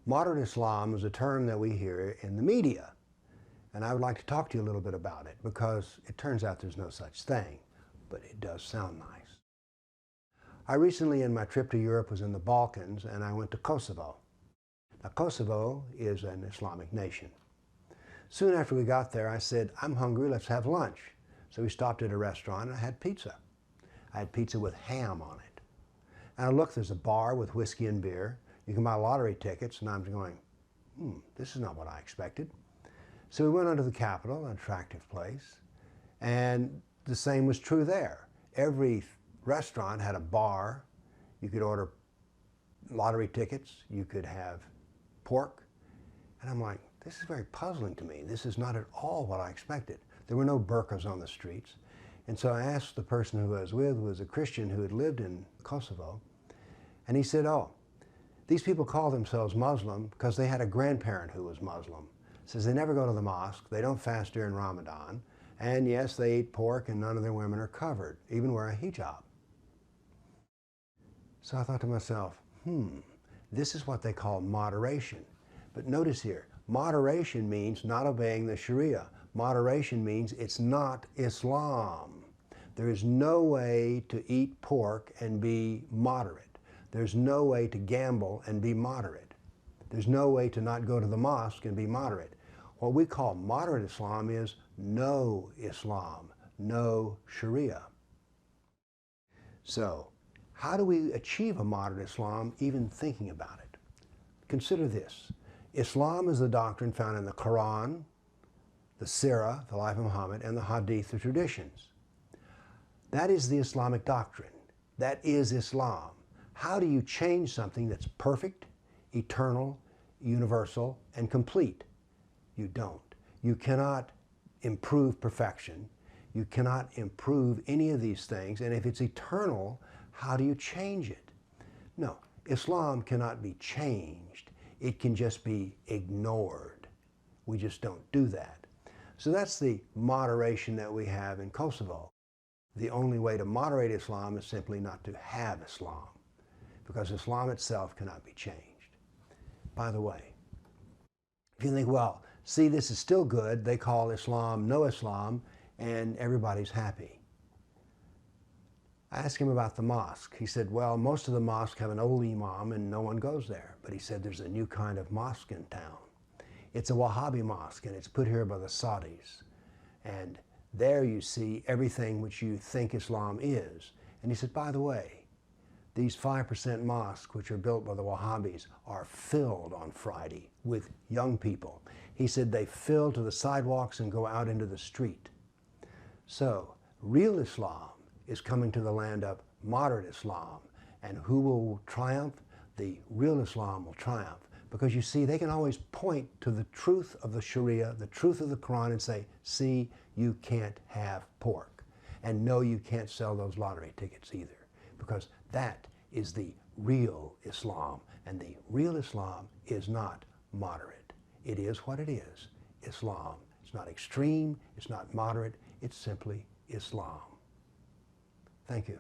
Moderate Islam is a term that we hear in the media, and I would like to talk to you a little bit about it because it turns out there's no such thing, but it does sound nice. I recently, in my trip to Europe, was in the Balkans, and I went to Kosovo. Now, Kosovo is an Islamic nation. Soon after we got there, I said, I'm hungry, let's have lunch. So we stopped at a restaurant and I had pizza. I had pizza with ham on it. And I looked, there's a bar with whiskey and beer. You can buy lottery tickets, and I'm going, this is not what I expected. So we went on to the Capitol, an attractive place, and the same was true there. Every restaurant had a bar. You could order lottery tickets. You could have pork. And I'm like, this is very puzzling to me. This is not at all what I expected. There were no burqas on the streets. And so I asked the person who I was with, who was a Christian who had lived in Kosovo, and he said, oh, these people call themselves Muslim because they had a grandparent who was Muslim. Says they never go to the mosque, they don't fast during Ramadan, and yes, they eat pork and none of their women are covered, even wear a hijab. So I thought to myself, this is what they call moderation. But notice here, moderation means not obeying the Sharia. Moderation means it's not Islam. There is no way to eat pork and be moderate. There's no way to gamble and be moderate. There's no way to not go to the mosque and be moderate. What we call moderate Islam is no Islam, no Sharia. So, how do we achieve a moderate Islam even thinking about it? Consider this. Islam is the doctrine found in the Quran, the Sirah, the life of Muhammad, and the Hadith, the traditions. That is the Islamic doctrine. That is Islam. How do you change something that's perfect, eternal, universal, and complete? You don't. You cannot improve perfection. You cannot improve any of these things. And if it's eternal, how do you change it? No, Islam cannot be changed. It can just be ignored. We just don't do that. So that's the moderation that we have in Kosovo. The only way to moderate Islam is simply not to have Islam, because Islam itself cannot be changed. By the way, if you think, well, see, this is still good, they call Islam no Islam, and everybody's happy. I asked him about the mosque. He said, well, most of the mosques have an old imam and no one goes there. But he said there's a new kind of mosque in town. It's a Wahhabi mosque, and it's put here by the Saudis. And there you see everything which you think Islam is. And he said, by the way, these 5% mosques, which are built by the Wahhabis, are filled on Friday with young people. He said they fill to the sidewalks and go out into the street. So, real Islam is coming to the land of moderate Islam. And who will triumph? The real Islam will triumph. Because you see, they can always point to the truth of the Sharia, the truth of the Quran, and say, see, you can't have pork. And no, you can't sell those lottery tickets either. Because that is the real Islam. And the real Islam is not moderate. It is what it is, Islam. It's not extreme, it's not moderate, it's simply Islam. Thank you.